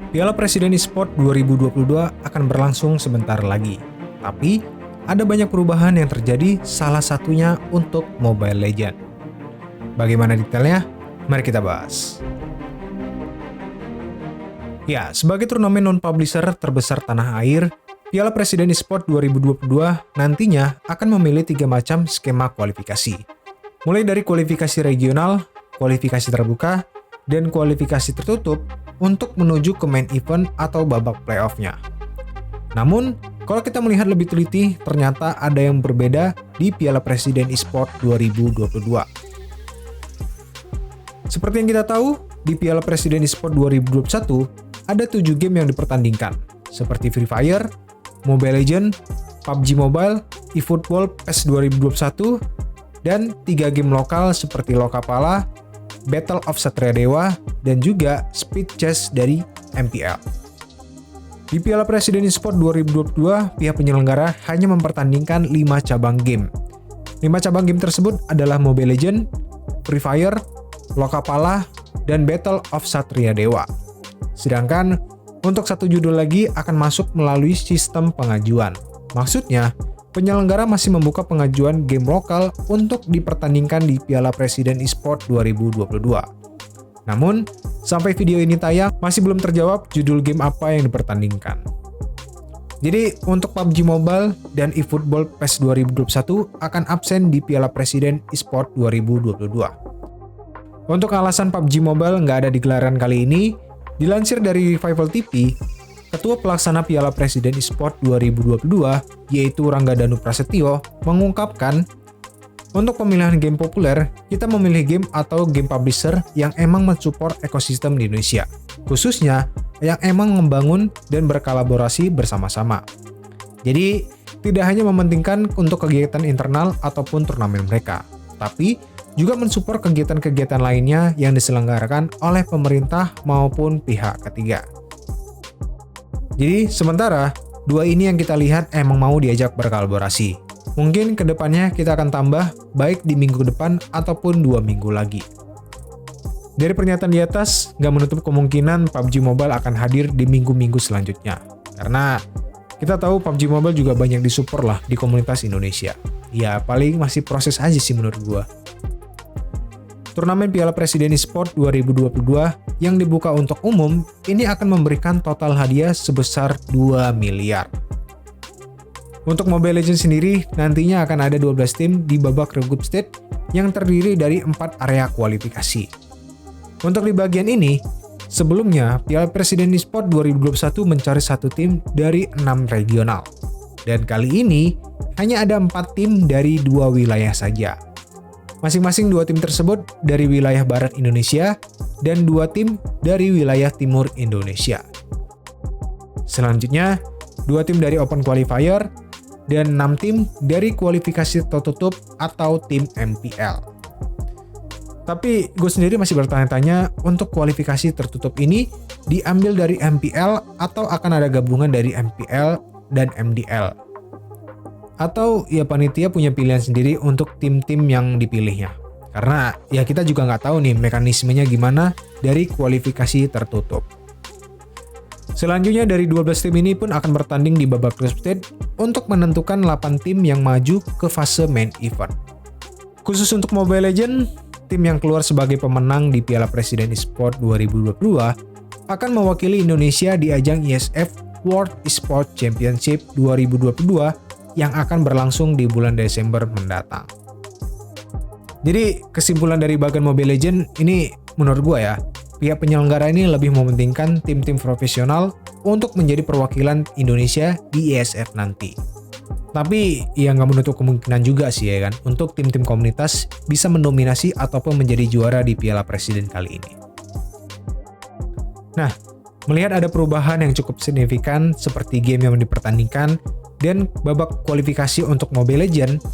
Piala Presiden Esports 2022 akan berlangsung sebentar lagi. Tapi, ada banyak perubahan yang terjadi, salah satunya untuk Mobile Legends. Bagaimana detailnya? Mari kita bahas. Ya, sebagai turnamen non-publisher terbesar tanah air, Piala Presiden Esports 2022 nantinya akan memilih 3 macam skema kualifikasi. Mulai dari kualifikasi regional, kualifikasi terbuka, dan kualifikasi tertutup untuk menuju ke main event atau babak playoff-nya. Namun, kalau kita melihat lebih teliti, ternyata ada yang berbeda di Piala Presiden Esports 2022. Seperti yang kita tahu, di Piala Presiden Esports 2021, ada 7 game yang dipertandingkan, seperti Free Fire, Mobile Legends, PUBG Mobile, eFootball PES 2021, dan 3 game lokal seperti Lokapala, Battle of Satria Dewa, dan juga Speed Chess dari MPL. Di Piala Presiden Esports 2022, pihak penyelenggara hanya mempertandingkan 5 cabang game. 5 cabang game tersebut adalah Mobile Legends, Free Fire, Lokapala, dan Battle of Satria Dewa. Sedangkan, untuk satu judul lagi akan masuk melalui sistem pengajuan. Maksudnya, penyelenggara masih membuka pengajuan game lokal untuk dipertandingkan di Piala Presiden Esports 2022. Namun, sampai video ini tayang, masih belum terjawab judul game apa yang dipertandingkan. Jadi, untuk PUBG Mobile dan eFootball PES 2021 akan absen di Piala Presiden Esports 2022. Untuk alasan PUBG Mobile nggak ada di gelaran kali ini, dilansir dari Revival TV, Ketua Pelaksana Piala Presiden Esports 2022, yaitu Rangga Danu Prasetyo, mengungkapkan, untuk pemilihan game populer, kita memilih game atau game publisher yang emang mensupport ekosistem di Indonesia, khususnya yang emang membangun dan berkolaborasi bersama-sama. Jadi, tidak hanya mementingkan untuk kegiatan internal ataupun turnamen mereka, tapi juga mensupport kegiatan-kegiatan lainnya yang diselenggarakan oleh pemerintah maupun pihak ketiga. Jadi, sementara, dua ini yang kita lihat emang mau diajak berkolaborasi. Mungkin kedepannya kita akan tambah baik di minggu depan ataupun 2 minggu lagi. Dari pernyataan di atas, nggak menutup kemungkinan PUBG Mobile akan hadir di minggu-minggu selanjutnya. Karena kita tahu PUBG Mobile juga banyak disupport lah di komunitas Indonesia. Ya paling masih proses aja sih menurut gua. Turnamen Piala Presiden Esports 2022 yang dibuka untuk umum, ini akan memberikan total hadiah sebesar 2 miliar. Untuk Mobile Legends sendiri, nantinya akan ada 12 tim di babak group stage yang terdiri dari 4 area kualifikasi. Untuk di bagian ini, sebelumnya Piala Presiden Esports 2021 mencari 1 tim dari 6 regional. Dan kali ini, hanya ada 4 tim dari 2 wilayah saja. Masing-masing 2 tim tersebut dari wilayah barat Indonesia dan 2 tim dari wilayah timur Indonesia. Selanjutnya, 2 tim dari Open Qualifier, dan 6 tim dari kualifikasi tertutup atau tim MPL. Tapi gue sendiri masih bertanya-tanya, untuk kualifikasi tertutup ini diambil dari MPL atau akan ada gabungan dari MPL dan MDL? Atau ya panitia punya pilihan sendiri untuk tim-tim yang dipilihnya? Karena ya kita juga nggak tahu nih mekanismenya gimana dari kualifikasi tertutup. Selanjutnya dari 12 tim ini pun akan bertanding di babak group stage untuk menentukan 8 tim yang maju ke fase main event. Khusus untuk Mobile Legends, tim yang keluar sebagai pemenang di Piala Presiden Esports 2022 akan mewakili Indonesia di ajang ISF World Esports Championship 2022 yang akan berlangsung di bulan Desember mendatang. Jadi kesimpulan dari bagian Mobile Legends ini menurut gua ya, pihak penyelenggara ini lebih mementingkan tim-tim profesional untuk menjadi perwakilan Indonesia di ISF nanti. Tapi ya nggak menutup kemungkinan juga sih ya kan, untuk tim-tim komunitas bisa mendominasi ataupun menjadi juara di Piala Presiden kali ini. Nah, melihat ada perubahan yang cukup signifikan seperti game yang dipertandingkan dan babak kualifikasi untuk Mobile Legends,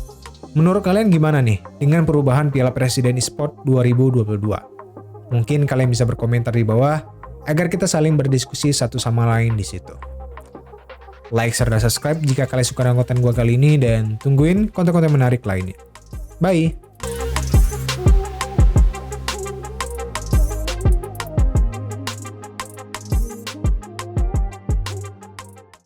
menurut kalian gimana nih dengan perubahan Piala Presiden Esports 2022? Mungkin kalian bisa berkomentar di bawah agar kita saling berdiskusi satu sama lain di situ. Like, share, dan subscribe jika kalian suka dengan konten gue kali ini dan tungguin konten-konten menarik lainnya. Bye!